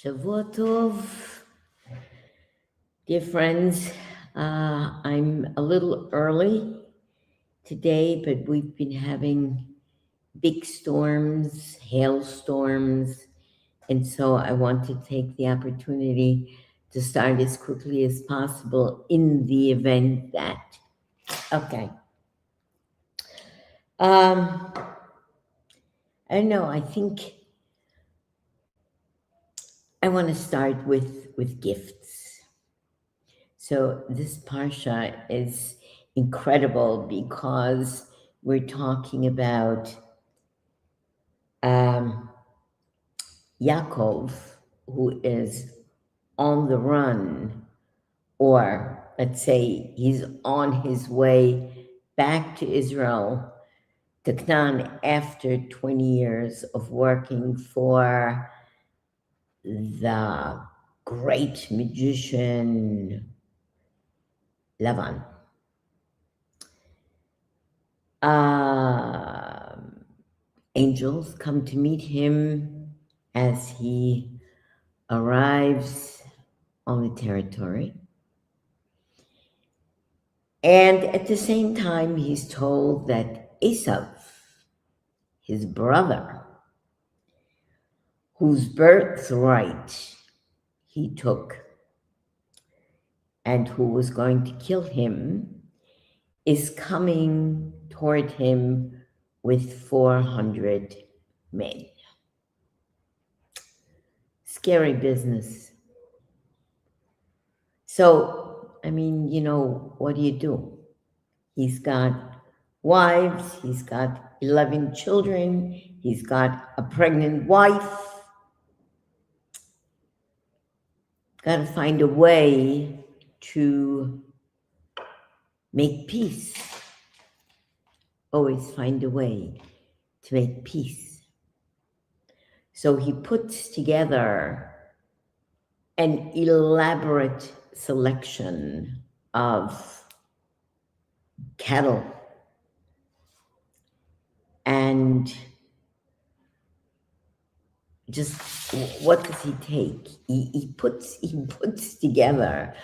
Shavua Tov, dear friends. I'm a little early today, but we've been having big storms, hailstorms, and so I want to take the opportunity to start as quickly as possible in the event that. Okay. I don't know. I think I want to start with gifts. So this parsha is incredible because we're talking about Yaakov, who is on the run, or let's say he's on his way back to Israel, to Canaan, after 20 years of working for the great magician Lavan. Angels come to meet him as he arrives on the territory. And at the same time, he's told that Esav, his brother, whose birthright he took and who was going to kill him, is coming toward him with 400 men. Scary business. So, I mean, what do? He's got wives, he's got 11 children, he's got a pregnant wife. Got to find a way to make peace. Always find a way to make peace. So he puts together an elaborate selection of cattle, and just what does he take? He puts together,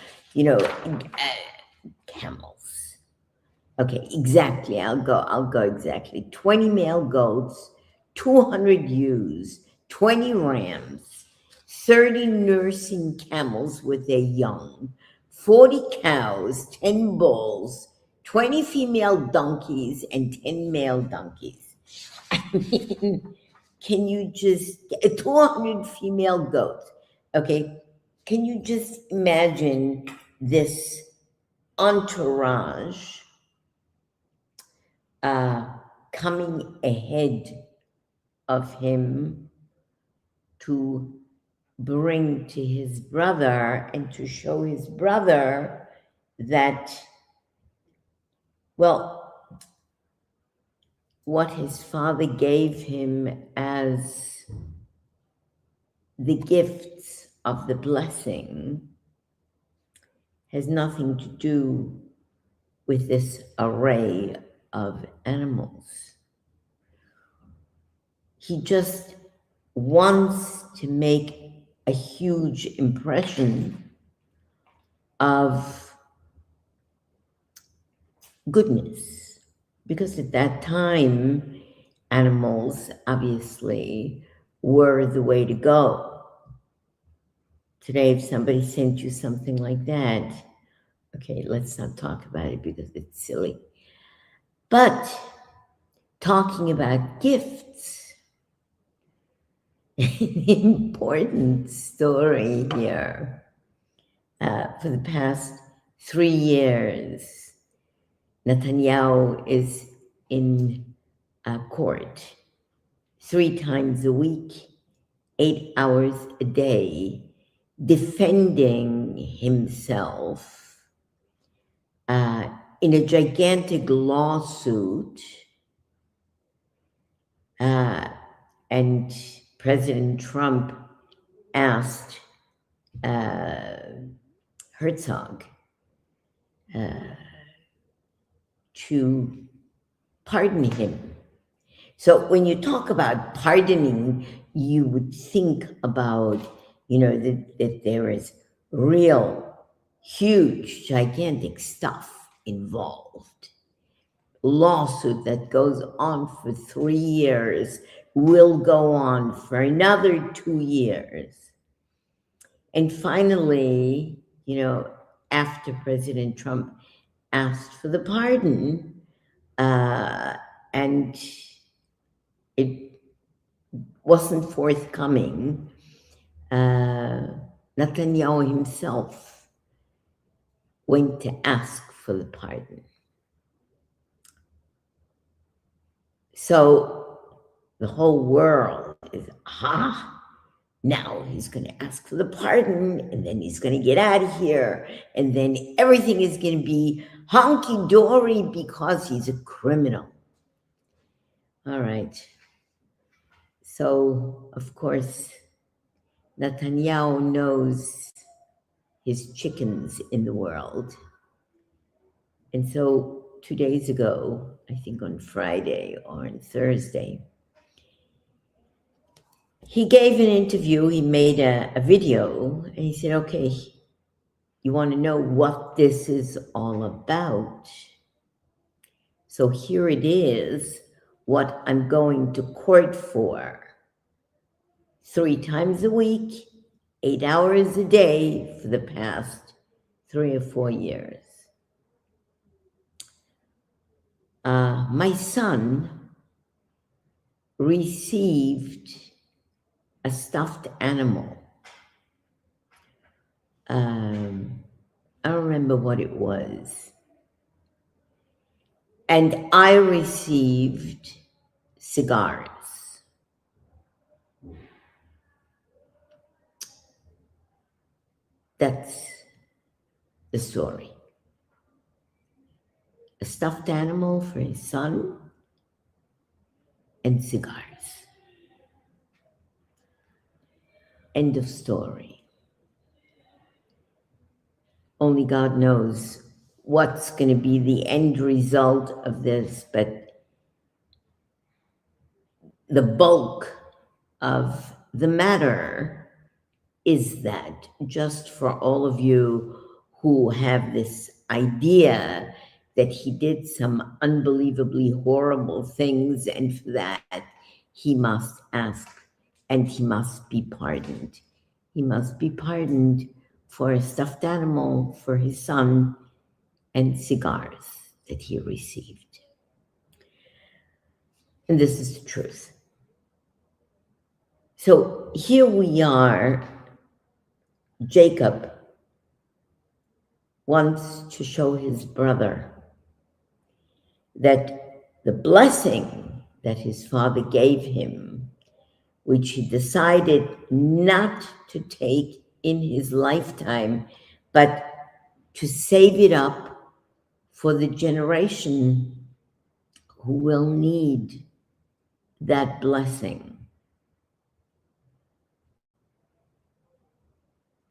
camels. Okay, exactly. I'll go exactly. 20 male goats, 200 ewes, 20 rams, 30 nursing camels with their young, 40 cows, 10 bulls, 20 female donkeys, and 10 male donkeys. I mean, can you just, 200 female goats, okay? Can you just imagine this entourage coming ahead of him to bring to his brother and to show his brother that, what his father gave him as the gifts of the blessing has nothing to do with this array of animals. He just wants to make a huge impression of goodness, because at that time, animals obviously were the way to go. Today, if somebody sent you something like that, okay, let's not talk about it because it's silly. But talking about gifts, an important story here. For the past 3 years, Netanyahu is in court 3 times a week, 8 hours a day, defending himself in a gigantic lawsuit, and President Trump asked Herzog to pardon him. So when you talk about pardoning, you would think about, that there is real, huge, gigantic stuff involved. Lawsuit that goes on for 3 years will go on for another 2 years. And finally, after President Trump asked for the pardon, and it wasn't forthcoming, Netanyahu himself went to ask for the pardon. So the whole world is, now he's going to ask for the pardon, and then he's going to get out of here, and then everything is going to be honky-dory because he's a criminal. All right. So, of course, Netanyahu knows his chickens in the world. And so 2 days ago, I think on Friday or on Thursday, he gave an interview, he made a video, and he said, okay, you want to know what this is all about? So here it is, what I'm going to court for. 3 times a week, 8 hours a day for the past 3 or 4 years. My son received a stuffed animal. I don't remember what it was. And I received cigars. That's the story. A stuffed animal for his son and cigars. End of story. Only God knows what's going to be the end result of this, but the bulk of the matter is that, just for all of you who have this idea that he did some unbelievably horrible things, and for that he must ask and he must be pardoned. He must be pardoned for a stuffed animal for his son and cigars that he received. And this is the truth. So here we are. Jacob wants to show his brother that the blessing that his father gave him, which he decided not to take in his lifetime, but to save it up for the generation who will need that blessing.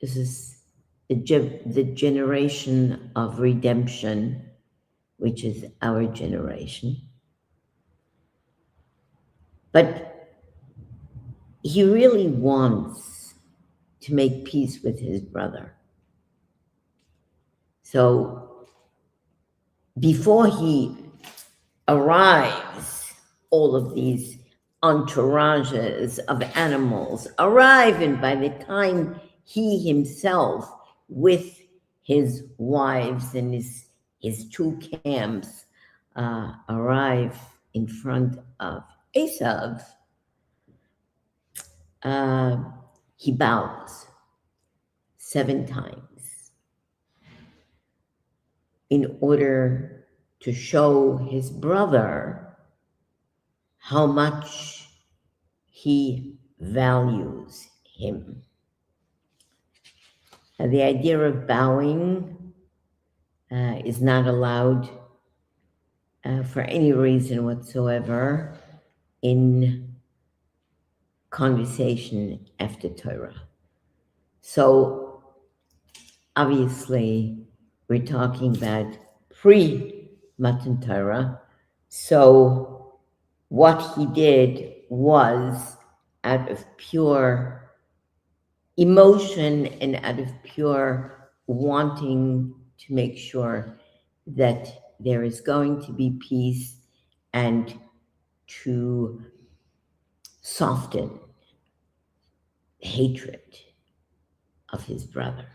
This is the generation of redemption, which is our generation. But he really wants to make peace with his brother. So before he arrives, all of these entourages of animals arrive, and by the time he himself, with his wives and his 2 camps, arrive in front of Esav, he bows 7 times in order to show his brother how much he values him. The idea of bowing is not allowed for any reason whatsoever in conversation after Torah. So obviously we're talking about pre-Matan Torah. So what he did was out of pure emotion and out of pure wanting to make sure that there is going to be peace and to soften hatred of his brother.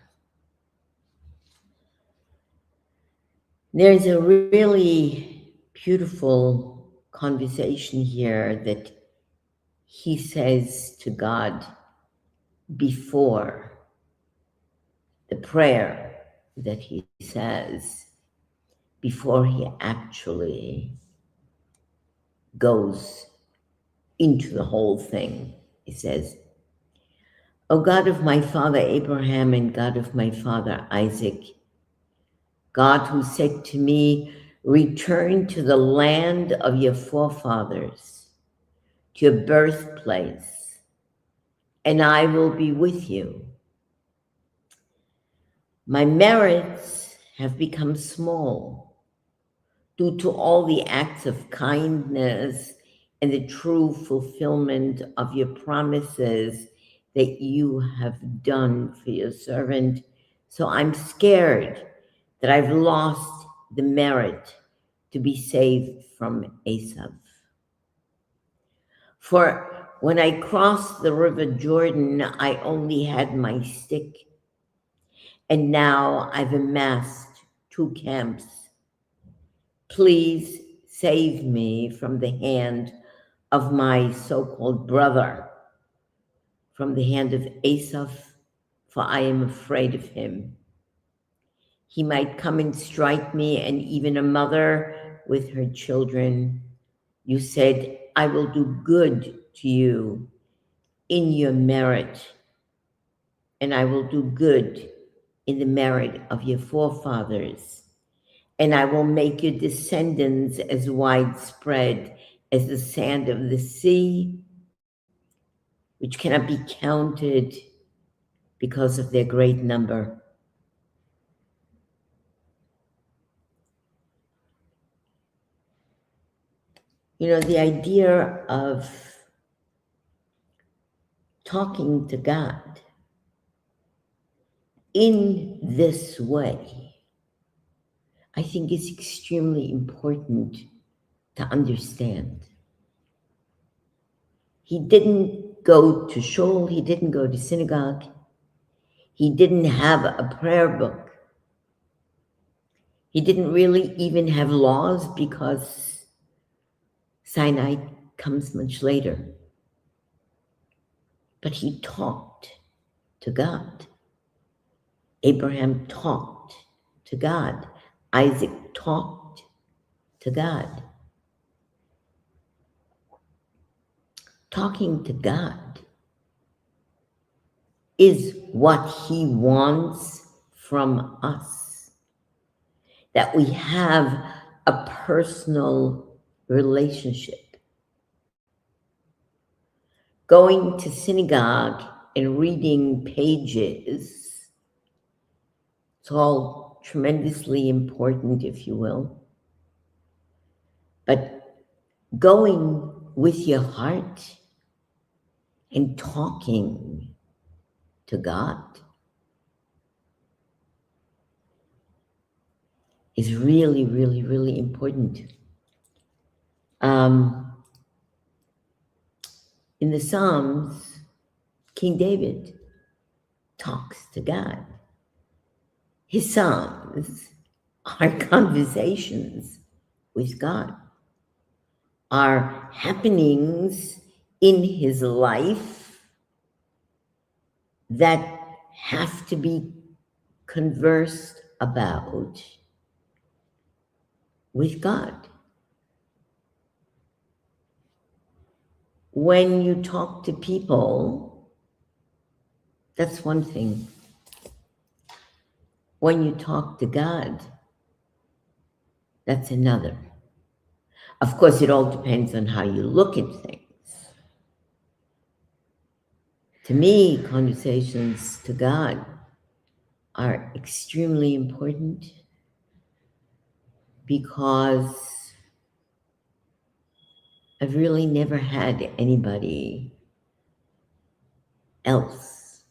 There's a really beautiful conversation here that he says to God before the prayer that he says, before he actually goes into the whole thing. He says, O God of my father Abraham and God of my father Isaac, God who said to me, return to the land of your forefathers, to your birthplace, and I will be with you. My merits have become small due to all the acts of kindness and the true fulfillment of your promises that you have done for your servant. So I'm scared that I've lost the merit to be saved from Esau. For when I crossed the river Jordan, I only had my stick, and now I've amassed 2 camps. Please save me from the hand of my so-called brother, from the hand of Esau, for I am afraid of him. He might come and strike me, and even a mother with her children. You said, I will do good to you in your merit, and I will do good in the merit of your forefathers, and I will make your descendants as widespread as the sand of the sea, which cannot be counted because of their great number. You know, the idea of talking to God in this way, I think is extremely important to understand. He didn't go to shul, he didn't go to synagogue, he didn't have a prayer book. He didn't really even have laws because Sinai comes much later. But he talked to God. Abraham talked to God. Isaac talked to God. Talking to God is what he wants from us. That we have a personal relationship. Going to synagogue and reading pages, it's all tremendously important, if you will. But going with your heart and talking to God is really, really, really important. In the Psalms, King David talks to God. His Psalms are conversations with God, are happenings in his life that have to be conversed about with God. When you talk to people, that's one thing. When you talk to God, that's another. Of course, it all depends on how you look at things. To me, conversations to God are extremely important because I've really never had anybody else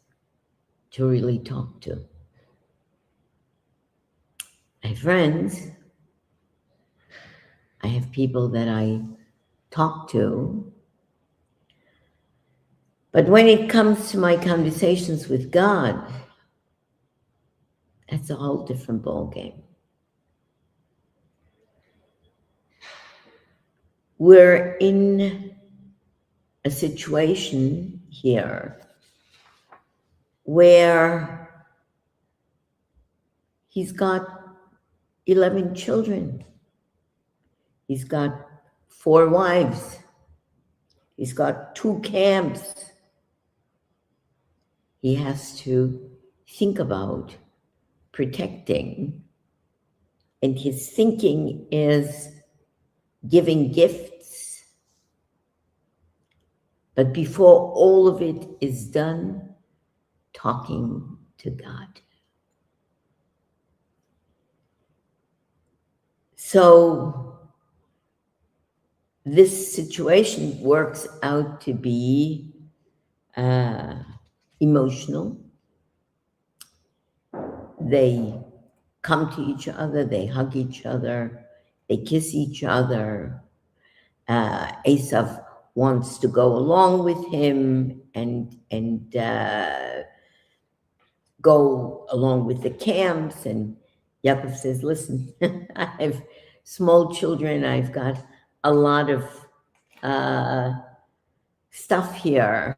to really talk to. I have friends, I have people that I talk to, but when it comes to my conversations with God, that's a whole different ballgame. We're in a situation here where he's got 11 children. He's got 4 wives. He's got 2 camps. He has to think about protecting, and his thinking is giving gifts. But before all of it is done, talking to God. So this situation works out to be emotional. They come to each other, they hug each other, they kiss each other. Esav wants to go along with him and go along with the camps, and Yaakov says, listen, I have small children, I've got a lot of stuff here.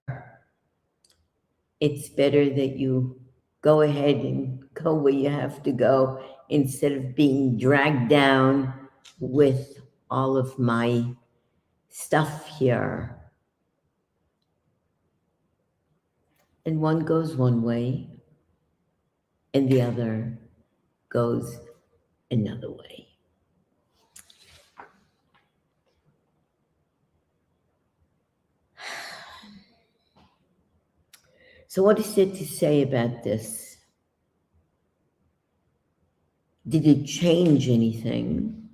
It's better that you go ahead and go where you have to go instead of being dragged down with all of my stuff here. And one goes one way and the other goes another way. So what is there to say about this? Did it change anything?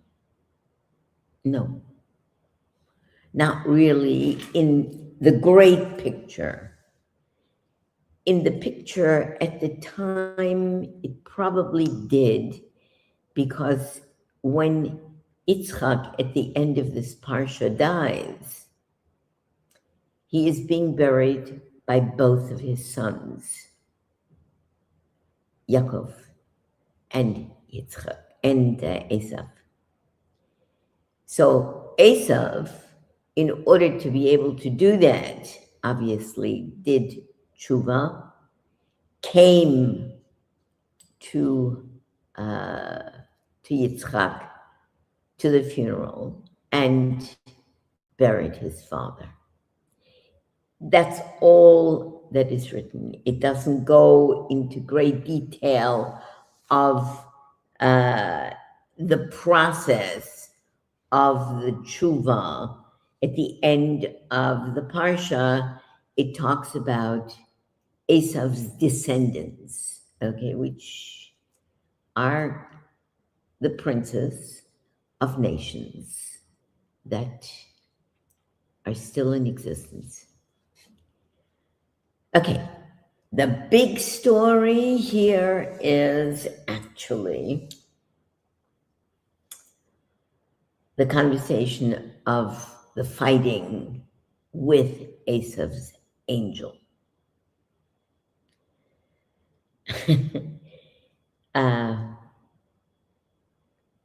No. Not really in the great picture. In the picture at the time, it probably did, because when Yitzchak at the end of this parsha dies, he is being buried by both of his sons, Yaakov and Yitzchak and Esav. So Esav, in order to be able to do that, obviously did tshuva, came to Yitzchak, to the funeral, and buried his father. That's all that is written. It doesn't go into great detail of the process of the tshuva. At the end of the parsha, it talks about Esav's descendants, okay, which are the princes of nations that are still in existence. Okay, the big story here is actually the conversation of the fighting with Esav's angel.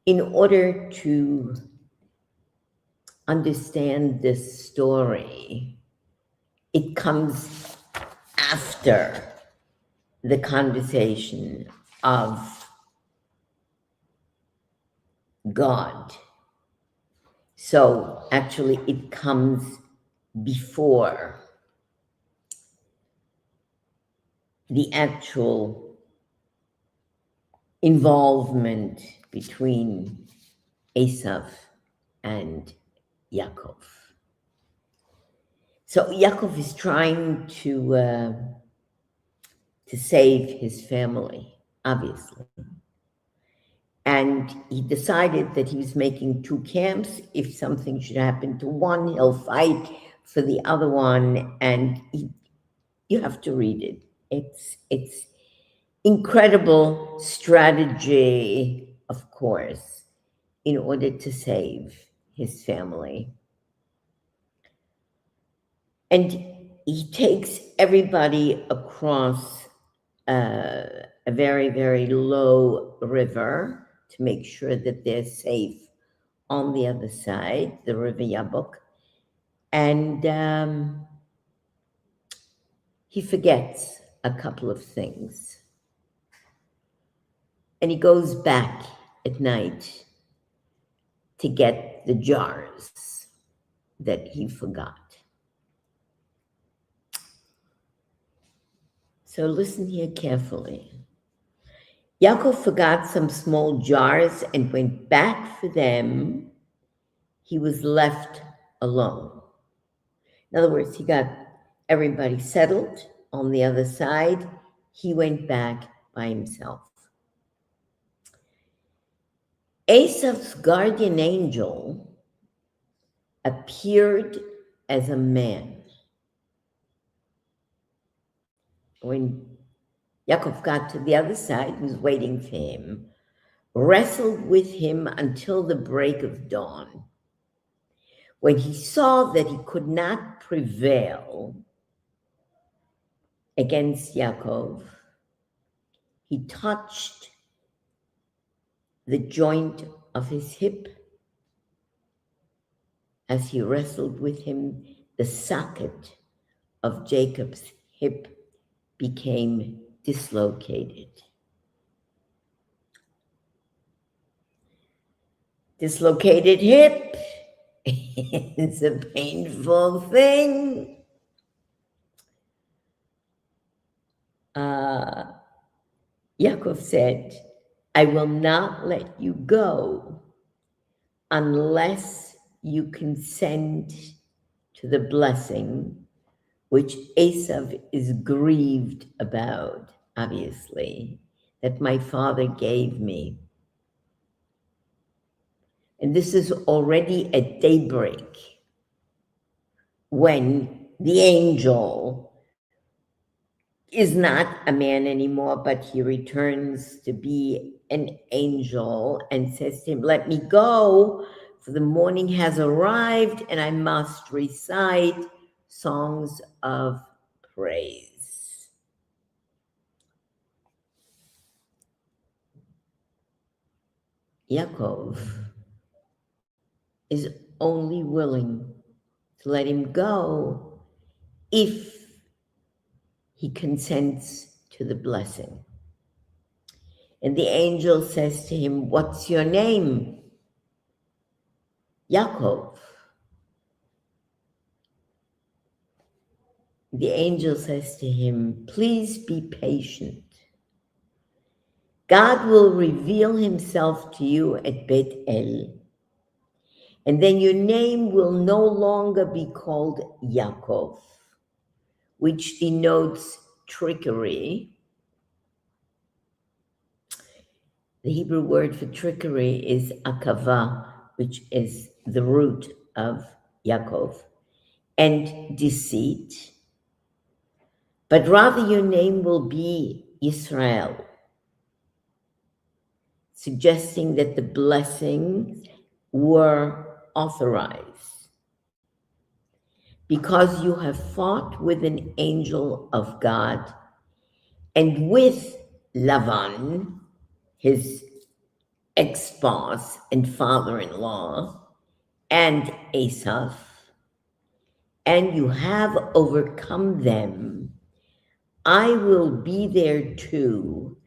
In order to understand this story, it comes after the conversation of God. So actually it comes before the actual involvement between Esav and Yaakov. So Yaakov is trying to save his family, obviously. And he decided that he was making 2 camps. If something should happen to one, he'll fight for the other one. And you have to read it. It's incredible strategy, of course, in order to save his family. And he takes everybody across a very, very low river to make sure that they're safe on the other side, the river Yabok. And he forgets a couple of things. And he goes back at night to get the jars that he forgot. So listen here carefully. Yaakov forgot some small jars and went back for them. He was left alone. In other words, he got everybody settled on the other side. He went back by himself. Esav's guardian angel appeared as a man. When Yaakov got to the other side, was waiting for him, wrestled with him until the break of dawn. When he saw that he could not prevail against Yaakov, he touched the joint of his hip. As he wrestled with him, the socket of Jacob's hip became dislocated. Dislocated hip is a painful thing. Yaakov said, I will not let you go unless you consent to the blessing which Esav is grieved about, obviously, that my father gave me. And this is already at daybreak when the angel is not a man anymore, but he returns to be an angel and says to him, let me go, for the morning has arrived and I must recite songs of praise. Yaakov is only willing to let him go if he consents to the blessing. And the angel says to him, what's your name? Yaakov. The angel says to him, please be patient. God will reveal himself to you at Beit El, and then your name will no longer be called Yaakov, which denotes trickery. The Hebrew word for trickery is akava, which is the root of Yaakov, and deceit. But rather your name will be Israel, suggesting that the blessings were authorized because you have fought with an angel of God and with Lavan, his ex-boss and father-in-law, and Esav, and you have overcome them. I will be there too,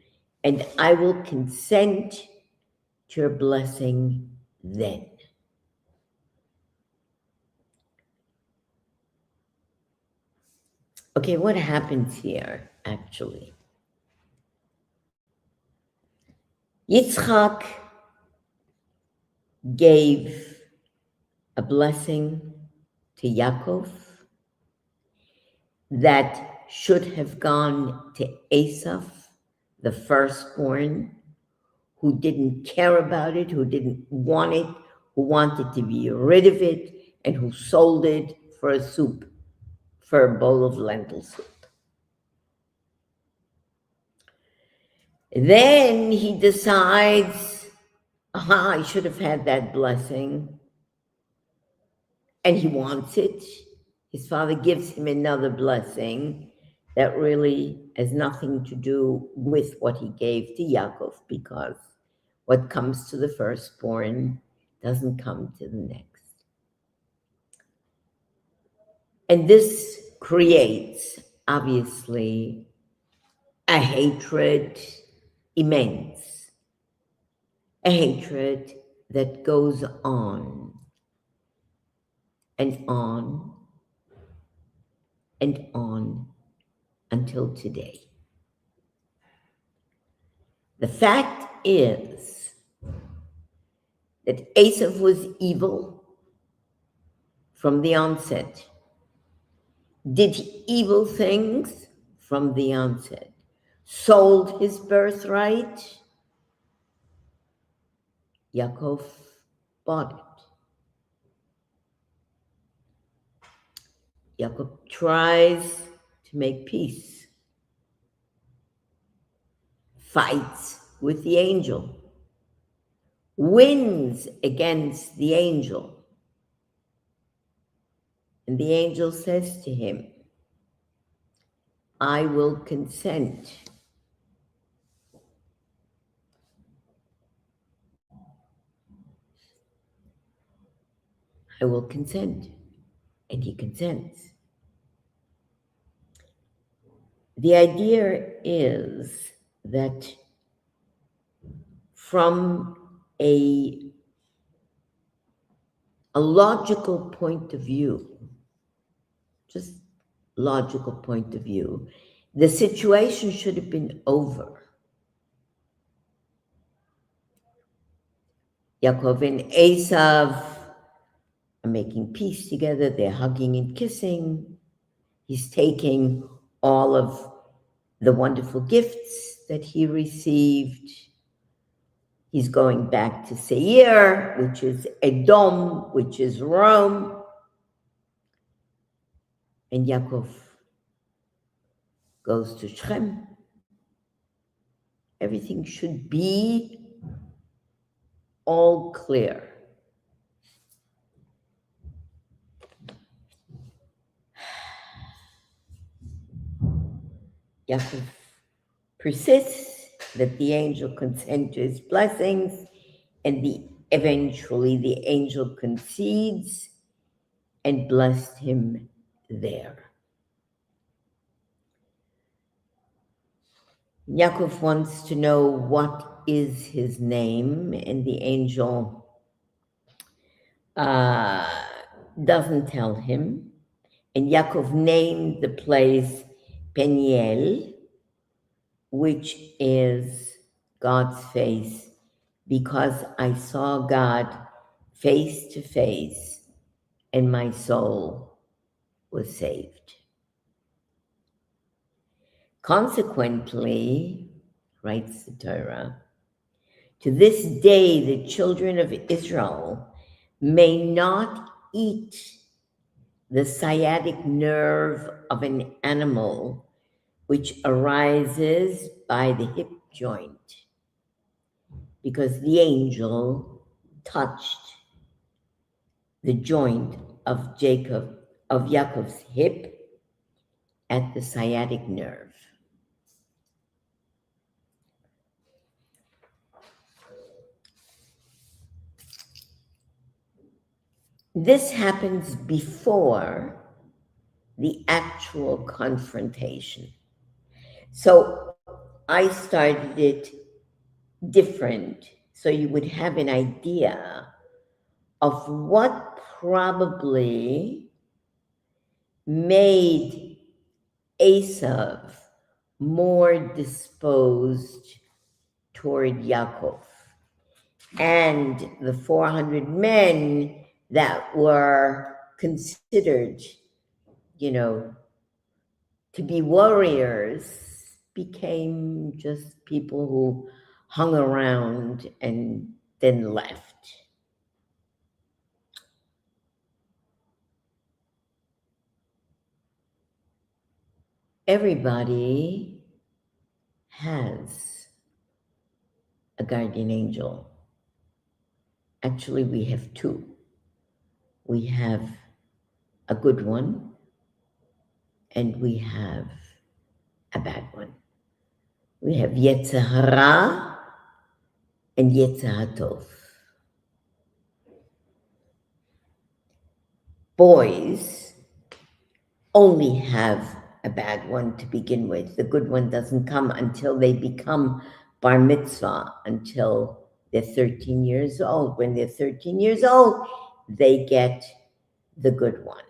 and I will consent to your blessing then. Okay, what happens here, actually? Yitzchak gave a blessing to Yaakov that should have gone to Esav, the firstborn, who didn't care about it, who didn't want it, who wanted to be rid of it, and who sold it for a soup, for a bowl of lentil soup. Then he decides, aha, I should have had that blessing. And he wants it. His father gives him another blessing that really has nothing to do with what he gave to Yaakov, because what comes to the firstborn doesn't come to the next. And this creates, obviously, a hatred immense, a hatred that goes on and on and on until today. The fact is that Esav was evil from the onset, did evil things from the onset, sold his birthright. Yaakov bought it. Yaakov tries to make peace, fights with the angel, wins against the angel. And the angel says to him, I will consent. I will consent. And he consents. The idea is that from a logical point of view, just logical point of view, the situation should have been over. Yaakov and Esav are making peace together. They're hugging and kissing. He's taking all of the wonderful gifts that he received. He's going back to Seir, which is Edom, which is Rome. And Yaakov goes to Shechem. Everything should be all clear. Yaakov persists that the angel consent to his blessings, and eventually the angel concedes and blessed him there. Yaakov wants to know what is his name, and the angel doesn't tell him. And Yaakov named the place Peniel, which is God's face, because I saw God face to face, and my soul was saved. Consequently, writes the Torah, to this day the children of Israel may not eat the sciatic nerve of an animal which arises by the hip joint, because the angel touched the joint of Yaakov's hip at the sciatic nerve. This happens before the actual confrontation. So I started it different, so you would have an idea of what probably made Esav more disposed toward Yaakov, and the 400 men that were considered, to be warriors became just people who hung around and then left. Everybody has a guardian angel. Actually, we have two. We have a good one and we have a bad one. We have Yetzer Hara and Yetzer Hatov. Boys only have a bad one to begin with. The good one doesn't come until they become bar mitzvah, until they're 13 years old. When they're 13 years old, they get the good one.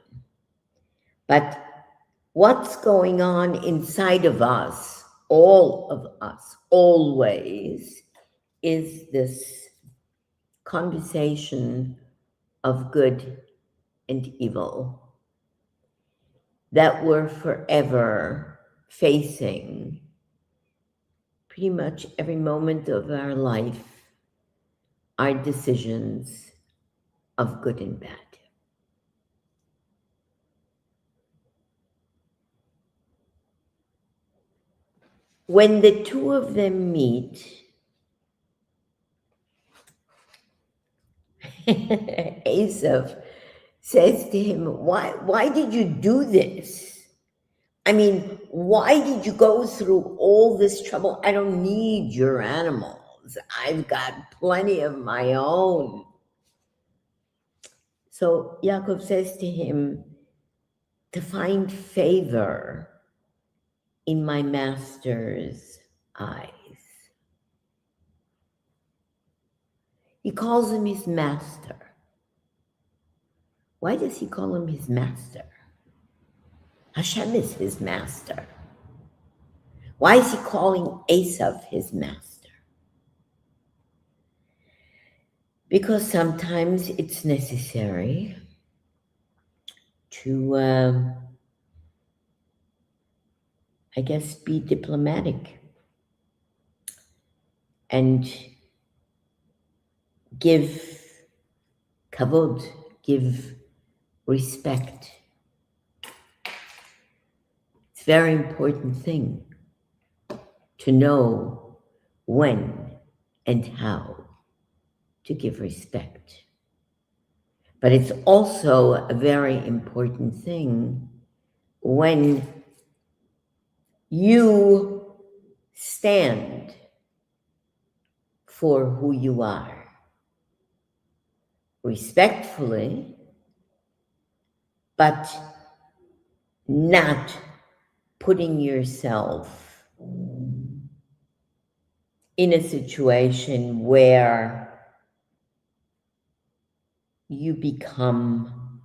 But what's going on inside of us, all of us, always, is this conversation of good and evil that we're forever facing pretty much every moment of our life, our decisions of good and bad. When the two of them meet, Esav says to him, why did you do this? I mean, why did you go through all this trouble? I don't need your animals. I've got plenty of my own. So Yaakov says to him, to find favor in my master's eyes. He calls him his master. Why does he call him his master? Hashem is his master. Why is he calling Esav his master? Because sometimes it's necessary to, I guess, be diplomatic and give kavod, give respect. It's a very important thing to know when and how to give respect. But it's also a very important thing when you stand for who you are, respectfully, but not putting yourself in a situation where you become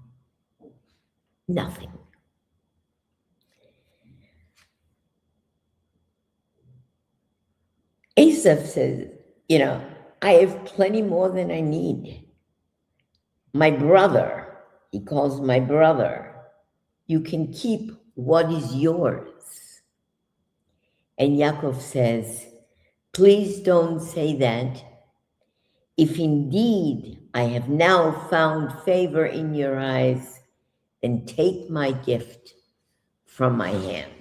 nothing. Esav says, I have plenty more than I need. My brother, he calls my brother, you can keep what is yours. And Yaakov says, please don't say that. If indeed I have now found favor in your eyes, then take my gift from my hand.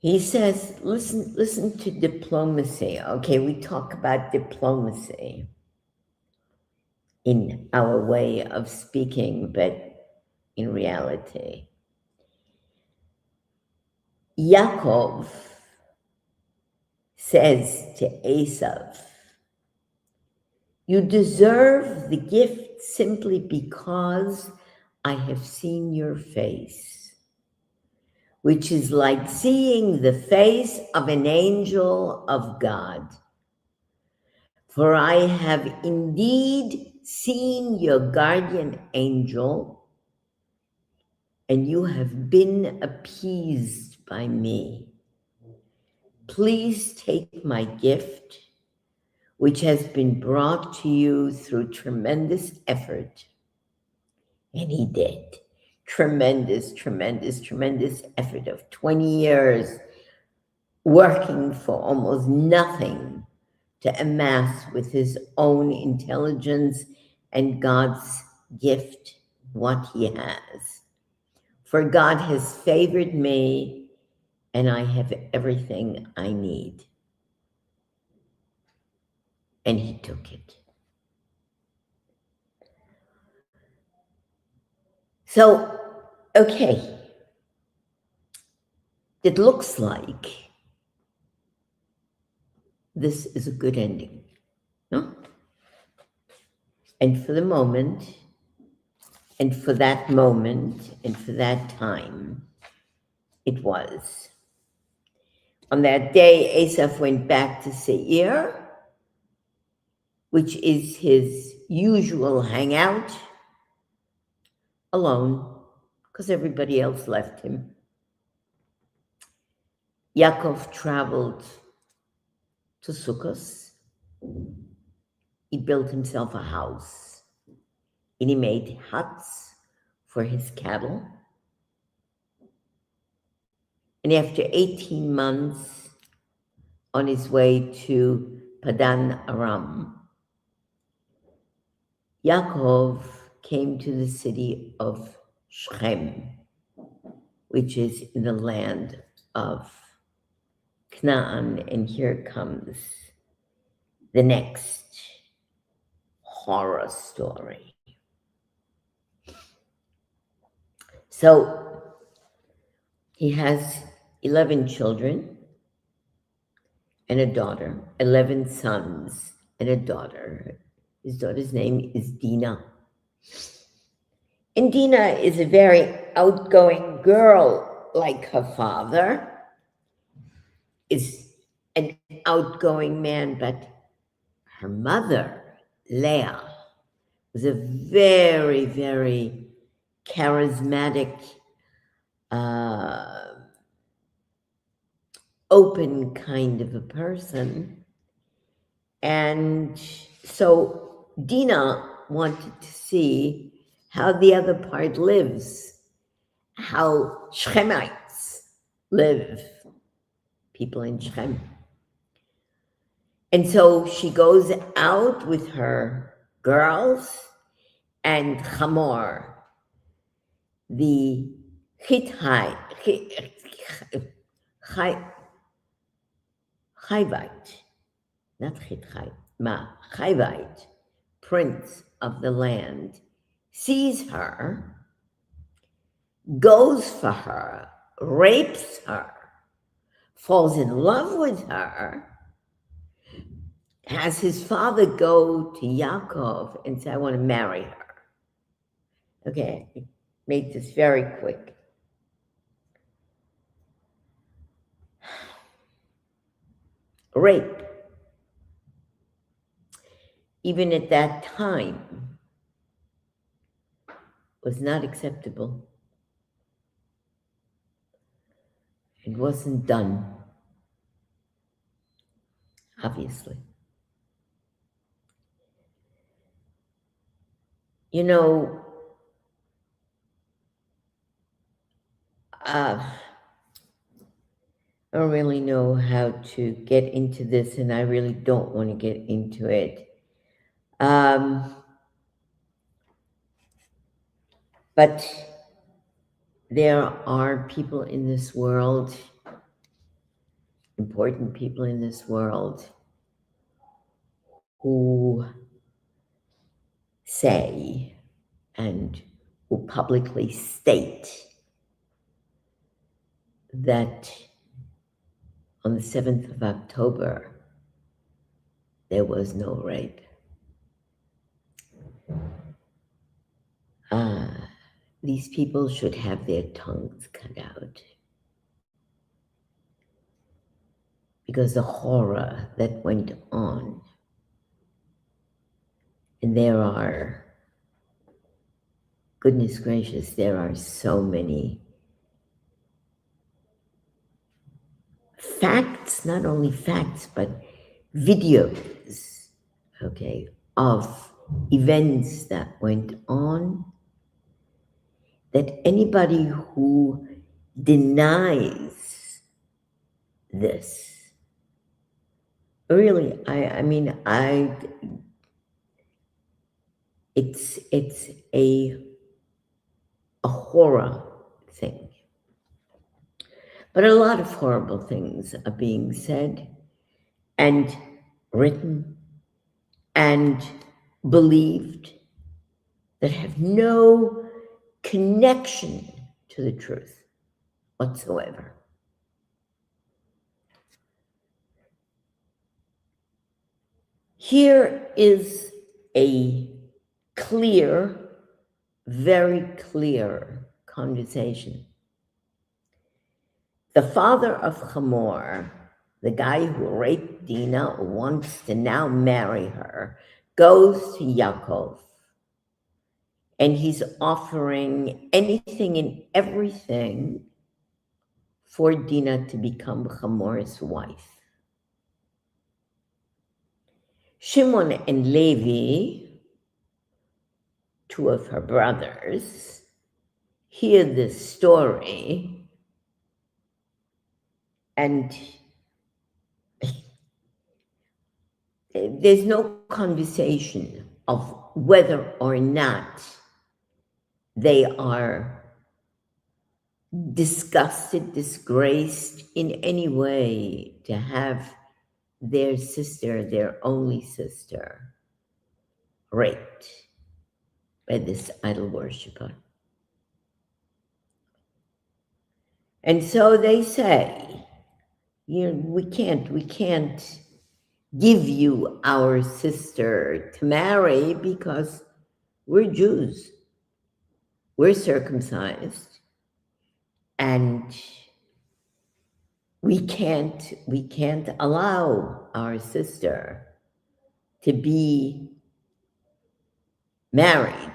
He says, listen to diplomacy. Okay, we talk about diplomacy in our way of speaking, but in reality, Yaakov says to Esav, you deserve the gift simply because I have seen your face, which is like seeing the face of an angel of God. For I have indeed seen your guardian angel, and you have been appeased by me. Please take my gift, which has been brought to you through tremendous effort. And he did. Tremendous effort of 20 years working for almost nothing to amass with his own intelligence and God's gift what he has. For God has favored me and I have everything I need. And he took it. So, okay, it looks like this is a good ending, no? And for the moment, and for that moment, and for that time, it was. On that day, Asaph went back to Seir, which is his usual hangout, alone, because everybody else left him. Yaakov traveled to Sukkot. He built himself a house, and he made huts for his cattle. And after 18 months on his way to Padan Aram, Yaakov came to the city of Shechem, which is in the land of Canaan. And here comes the next horror story. So he has 11 children and a daughter, 11 sons and a daughter. His daughter's name is Dinah. And Dinah is a very outgoing girl like her father, is an outgoing man, but her mother, Leah, was a very, very charismatic, open kind of a person. And so Dinah wanted to see how the other part lives, how Shechemites live, people in Shechem. And so she goes out with her girls and Hamor, the Hittite, Chivite, not Hittite, Chivite, prince of the land, sees her, goes for her, rapes her, falls in love with her, has his father go to Yaakov and say, I want to marry her. Okay, make this very quick. Rape, even at that time, was not acceptable. It wasn't done, obviously. You know, I don't really know how to get into this, and I really don't want to get into it. But there are people in this world, important people in this world, who say and who publicly state that on the 7th of October, there was no rape. These people should have their tongues cut out, because the horror that went on, and there are, goodness gracious, there are so many facts, not only facts, but videos, okay, of events that went on, that anybody who denies this, really, it's a horror thing. But a lot of horrible things are being said and written and believed that have no connection to the truth whatsoever. Here is a clear, very clear conversation. The father of Hamor, the guy who raped Dinah, who wants to now marry her, goes to Yaakov, and he's offering anything and everything for Dinah to become Hamor's wife. Shimon and Levi, two of her brothers, hear this story, and there's no conversation of whether or not they are disgusted, disgraced in any way to have their sister, their only sister, raped by this idol worshiper. And so they say, we can't give you our sister to marry because we're Jews. We're circumcised, and we can't allow our sister to be married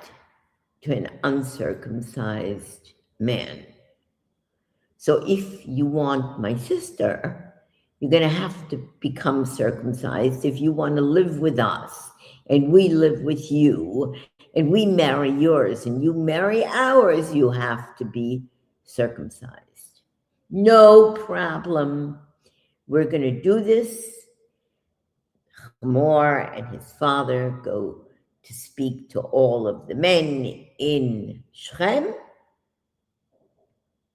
to an uncircumcised man. So if you want my sister, you're going to have to become circumcised if you want to live with us, and we live with you, and we marry yours, and you marry ours, you have to be circumcised. No problem. We're going to do this. Hamor and his father go to speak to all of the men in Shechem.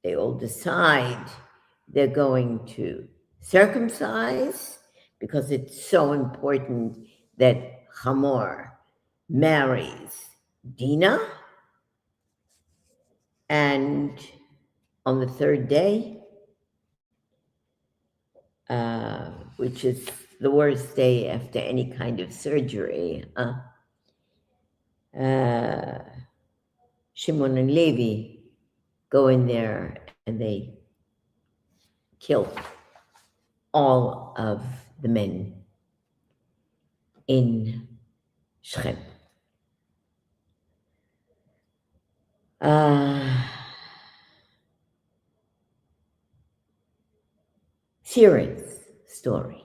They all decide they're going to circumcise because it's so important that Hamor marries Dinah. And on the third day, which is the worst day after any kind of surgery, Shimon and Levi go in there and they kill all of the men in Shechem. Serious story.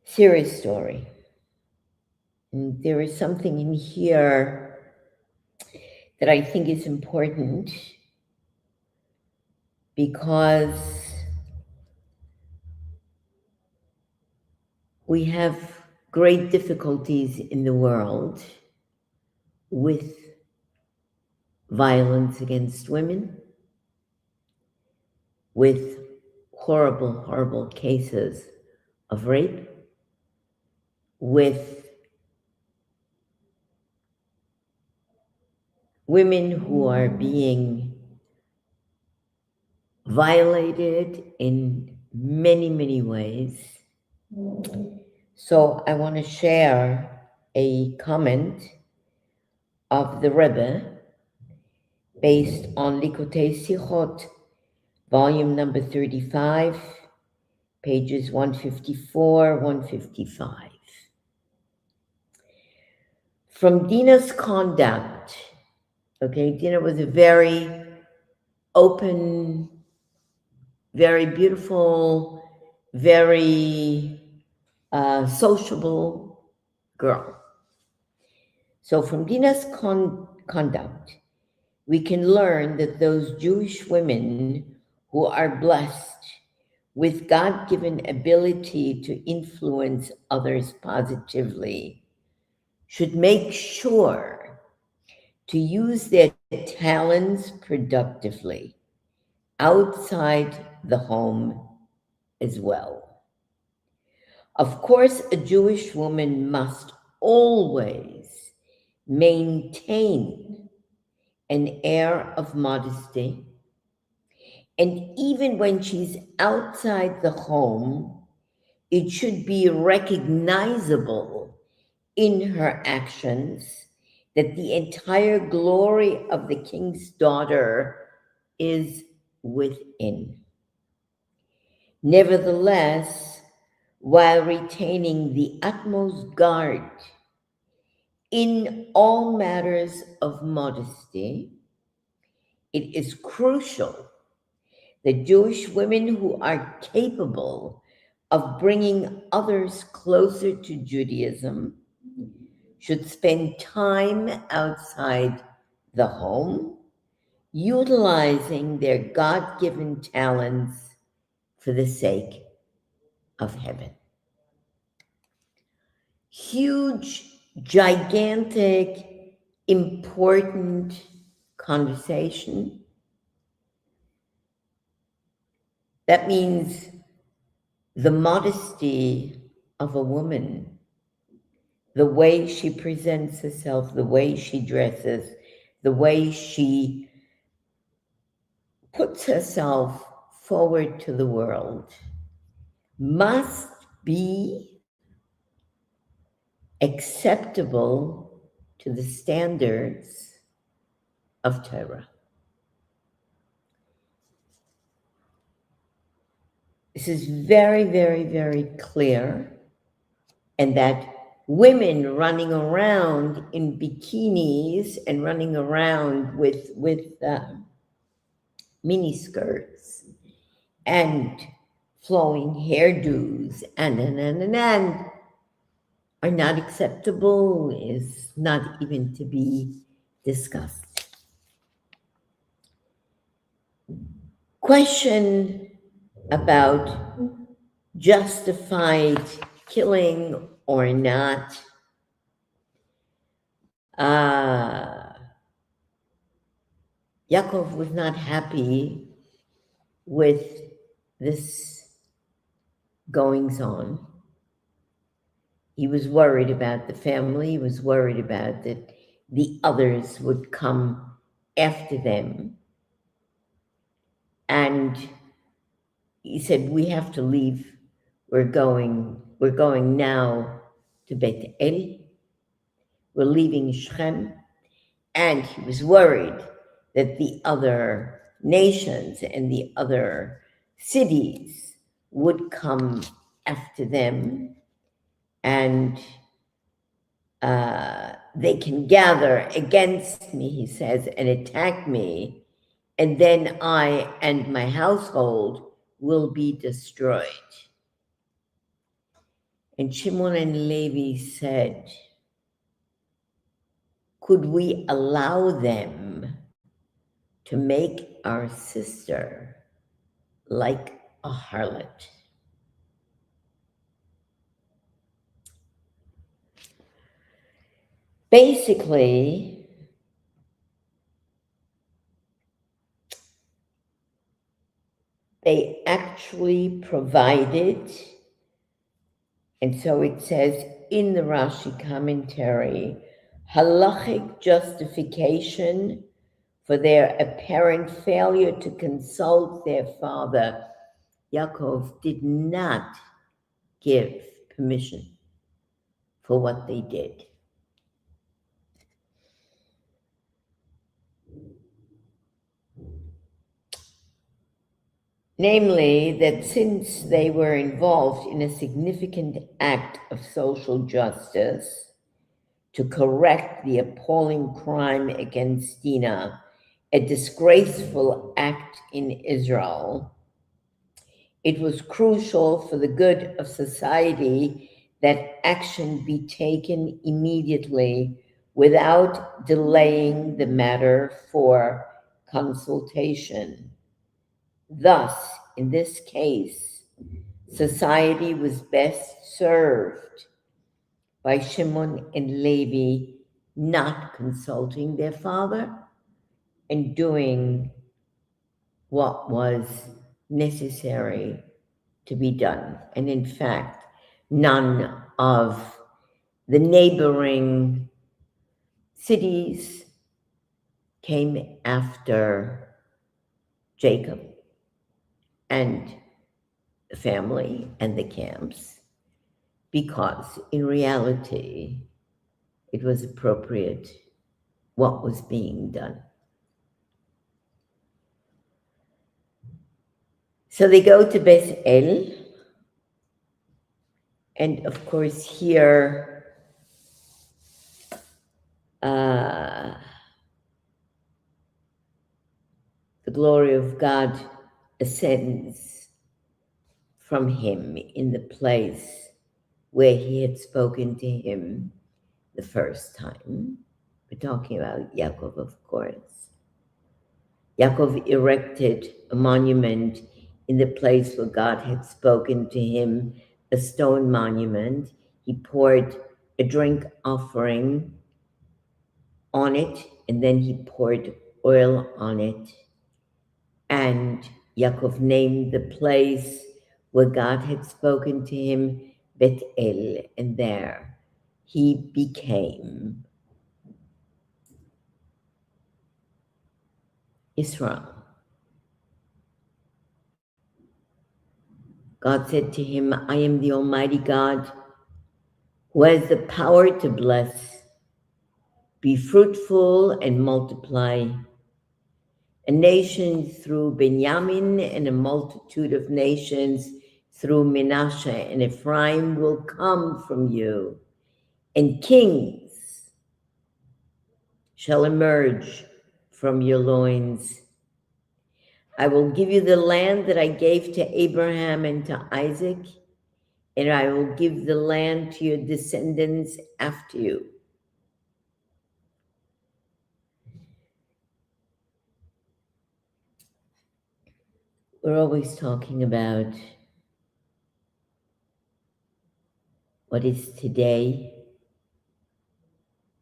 Serious story. And there is something in here that I think is important because we have great difficulties in the world with violence against women, with horrible, horrible cases of rape, with women who are being violated in many, many ways. So I want to share a comment of the Rebbe based on Likutei Sichot, volume number 35, pages 154, 155. From Dinah's conduct, okay, Dinah was a very open, very beautiful, very sociable girl. So from Dinah's conduct, we can learn that those Jewish women who are blessed with God-given ability to influence others positively should make sure to use their talents productively outside the home as well. Of course, a Jewish woman must always maintain an air of modesty, and even when she's outside the home, it should be recognizable in her actions that the entire glory of the king's daughter is within. Nevertheless, while retaining the utmost guard in all matters of modesty, it is crucial that Jewish women who are capable of bringing others closer to Judaism should spend time outside the home, utilizing their God-given talents for the sake of heaven. Huge, gigantic, important conversation. That means the modesty of a woman, the way she presents herself, the way she dresses, the way she puts herself forward to the world, must be acceptable to the standards of Torah. This is very, very, very clear, and that women running around in bikinis and running around with mini skirts and flowing hairdos and are not acceptable, is not even to be discussed. Question about justified killing or not. Yaakov was not happy with this goings on. He was worried about the family. He was worried about that the others would come after them. And he said, we have to leave. We're going now to Beit El. We're leaving Shechem. And he was worried that the other nations and the other cities would come after them, and they can gather against me, he says, and attack me, and then I and my household will be destroyed. And Shimon and Levi said, could we allow them to make our sister like a harlot? Basically, they actually provided, and so it says in the Rashi commentary, halachic justification for their apparent failure to consult their father. Yaakov did not give permission for what they did. Namely, that since they were involved in a significant act of social justice to correct the appalling crime against Dinah, a disgraceful act in Israel, it was crucial for the good of society that action be taken immediately without delaying the matter for consultation. Thus, in this case, society was best served by Shimon and Levi not consulting their father and doing what was necessary to be done. And in fact, none of the neighboring cities came after Jacob and the family and the camps, because in reality, it was appropriate what was being done. So they go to Beth El, and of course here the glory of God ascends from him in the place where he had spoken to him the first time. We're talking about Yaakov, of course. Yaakov erected a monument in the place where God had spoken to him, a stone monument. He poured a drink offering on it, and then he poured oil on it. And Yaakov named the place where God had spoken to him Bet El, and there he became Israel. God said to him, I am the Almighty God who has the power to bless. Be fruitful and multiply. A nation through Benjamin and a multitude of nations through Manasseh and Ephraim will come from you, and kings shall emerge from your loins. I will give you the land that I gave to Abraham and to Isaac, and I will give the land to your descendants after you. We're always talking about what is today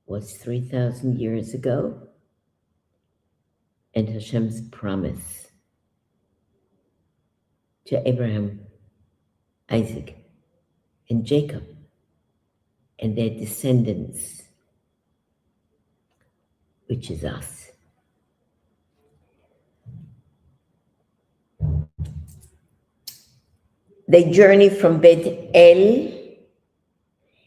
was 3,000 years ago, and Hashem's promise to Abraham, Isaac, and Jacob, and their descendants, which is us. They journeyed from Beth El,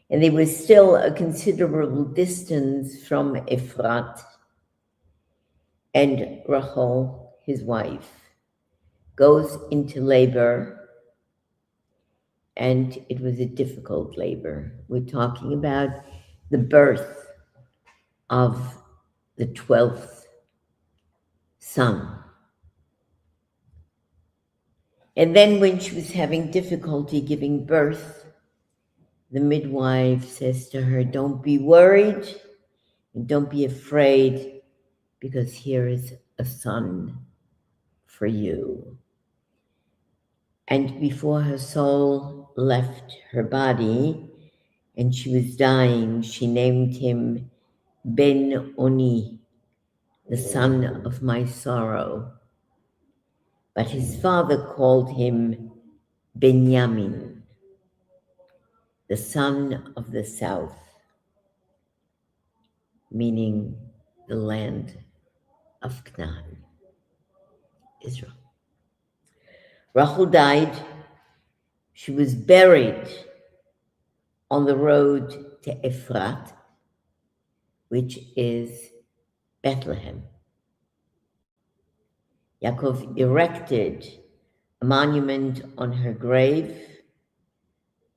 and they were still a considerable distance from Ephrat, and Rachel, his wife, goes into labor, and it was a difficult labor. We're talking about the birth of the 12th son. And then when she was having difficulty giving birth, the midwife says to her, don't be worried and don't be afraid, because here is a son for you. And before her soul left her body and she was dying, she named him Ben Oni, the son of my sorrow. But his father called him Benjamin, the son of the south, meaning the land of Canaan, Israel. Rachel died. She was buried on the road to Ephrat, which is Bethlehem. Yaakov erected a monument on her grave,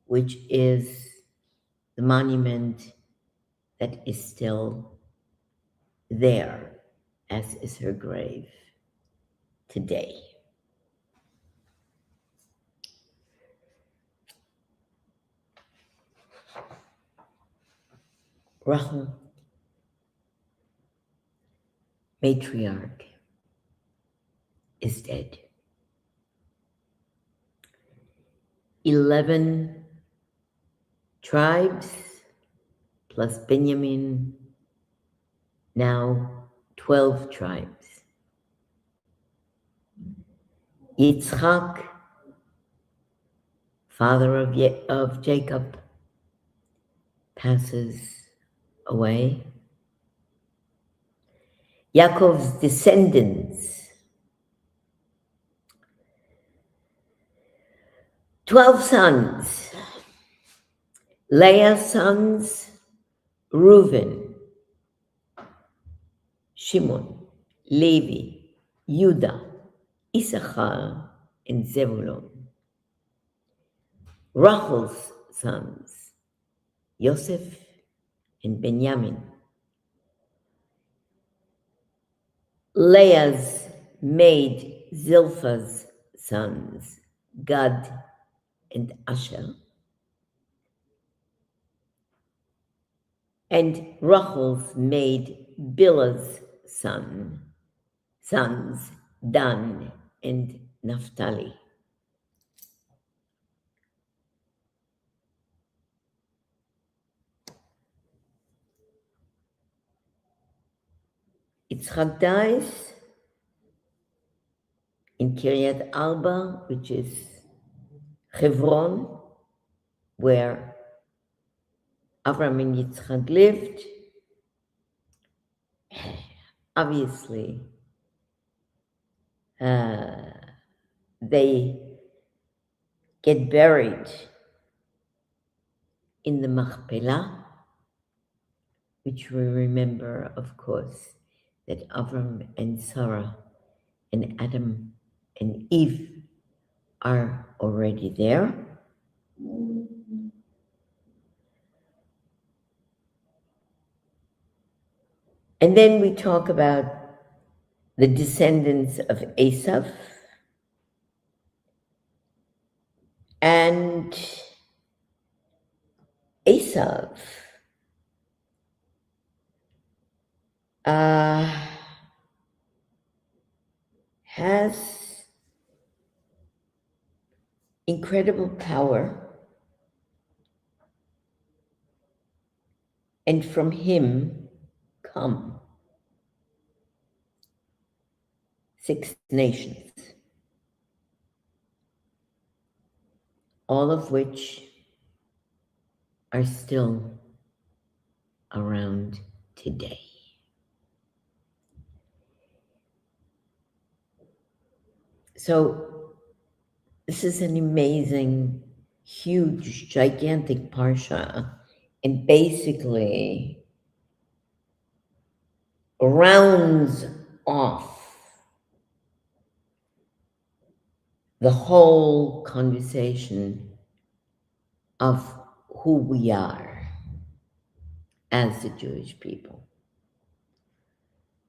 which is the monument that is still there, as is her grave today. Rachel, matriarch, is dead. 11 tribes plus Benjamin now 12 tribes. Yitzchak, father of Jacob, passes away. Yaakov's descendants, 12 sons. Leah's sons, Reuben, Shimon, Levi, Judah, Issachar, and Zebulun. Rachel's sons, Yosef and Benjamin. Leah's maid Zilpha's sons, Gad and Asher. And Rachel's maid Bilhah's sons, Dan and Naphtali. Yitzchak dies in Kiryat Arba, which is Hebron, where Abraham and Yitzchak lived. Obviously, they get buried in the Machpelah, which we remember, of course, that Abraham and Sarah and Adam and Eve are already there. And then we talk about the descendants of Esav, and Esav has incredible power, and from him come 6 nations, all of which are still around today. So this is an amazing, huge, gigantic parsha, and basically rounds off the whole conversation of who we are as the Jewish people.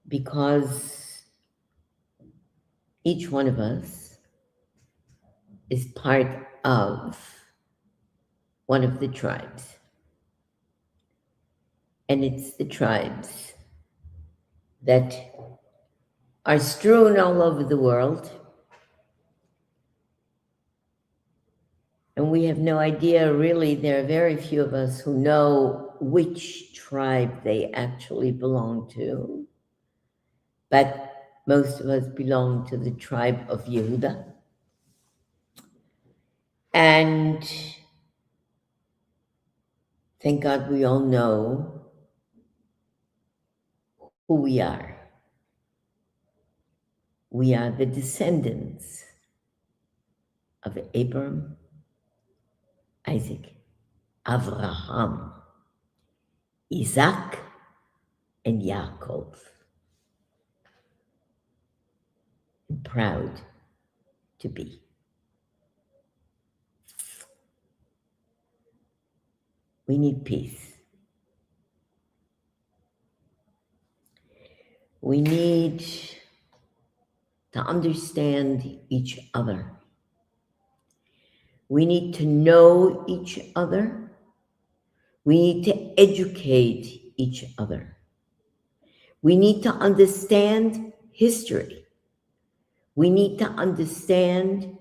Because each one of us is part of one of the tribes. And it's the tribes that are strewn all over the world. And we have no idea, really, there are very few of us who know which tribe they actually belong to. But most of us belong to the tribe of Yehuda. And thank God we all know who we are. We are the descendants of Abraham, Isaac, Avraham, Isaac, and Yaakov. And proud to be. We need peace. We need to understand each other. We need to know each other. We need to educate each other. We need to understand history. We need to understand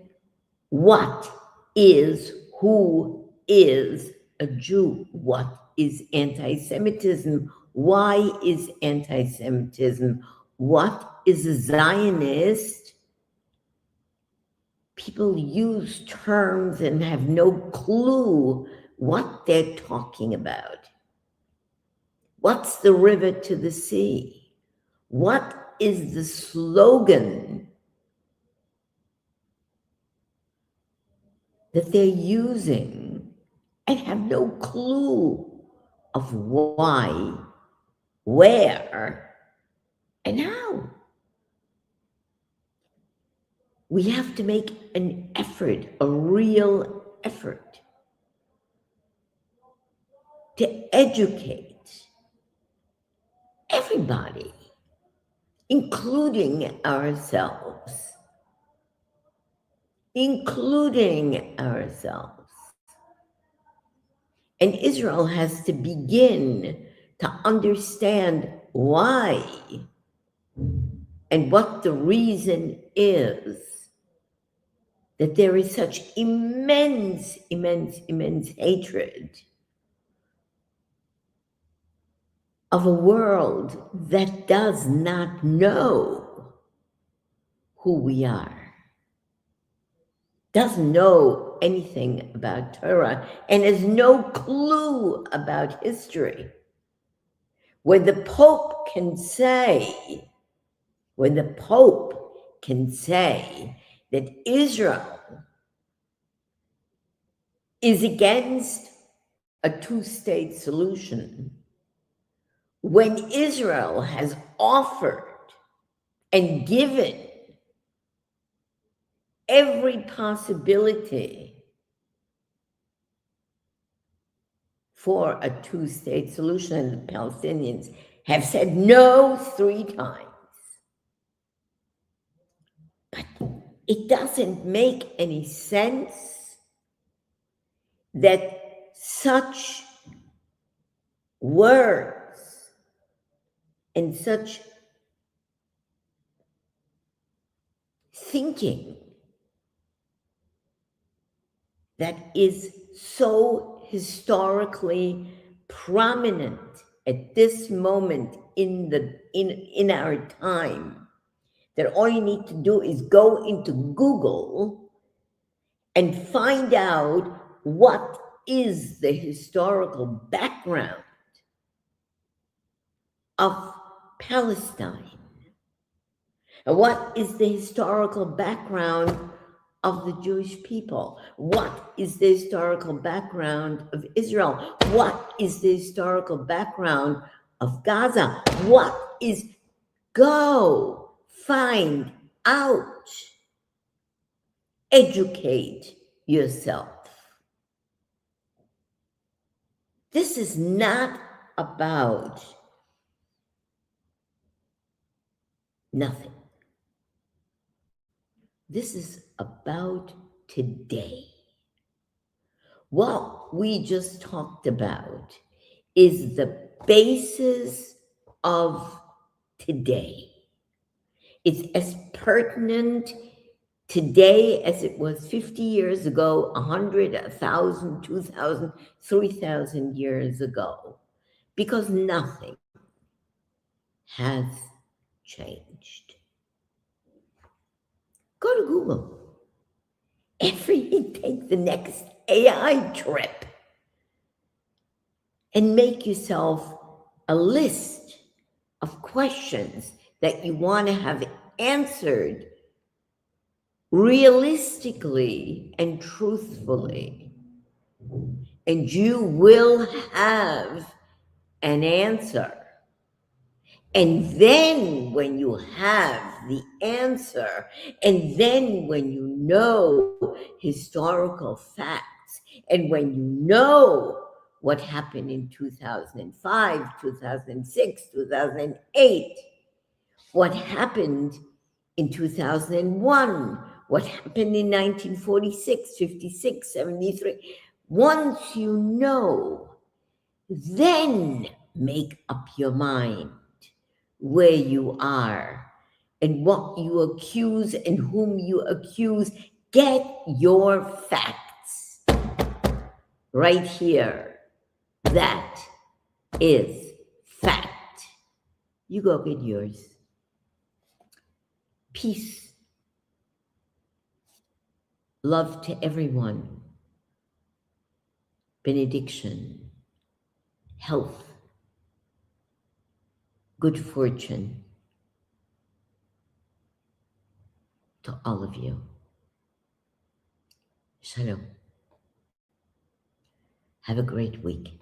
what is, who is a Jew, what is anti-Semitism, Why is anti-Semitism? What is a Zionist? People use terms and have no clue what they're talking about. What's the river to the sea? What is the slogan that they're using and have no clue of why, where, and how? We have to make an effort, a real effort, to educate everybody, including ourselves. And Israel has to begin to understand why and what the reason is that there is such immense hatred of a world that does not know who we are, doesn't know anything about Torah, and has no clue about history. When the Pope can say that Israel is against a two-state solution, when Israel has offered and given every possibility for a two-state solution, and the Palestinians have said no 3 times. But it doesn't make any sense that such words and such thinking that is so historically prominent at this moment in our time, that all you need to do is go into Google and find out what is the historical background of Palestine. And what is the historical background of the Jewish people? What is the historical background of Israel? What is the historical background of Gaza? Go find out. Educate yourself. This is not about nothing. This is about today. What we just talked about is the basis of today. It's as pertinent today as it was 50 years ago, 100, 1,000, 2,000, 3,000 years ago, because nothing has changed. Go to Google. Take the next AI trip and make yourself a list of questions that you want to have answered realistically and truthfully. And you will have an answer. And then when you have the answer, and then when you know historical facts, and when you know what happened in 2005, 2006, 2008, what happened in 2001, what happened in 1946, 56, 73, once you know, then make up your mind where you are and what you accuse and whom you accuse. Get your facts right here. That is fact. You go get yours. Peace, love to everyone, benediction, health, good fortune to all of you. Shalom. Have a great week.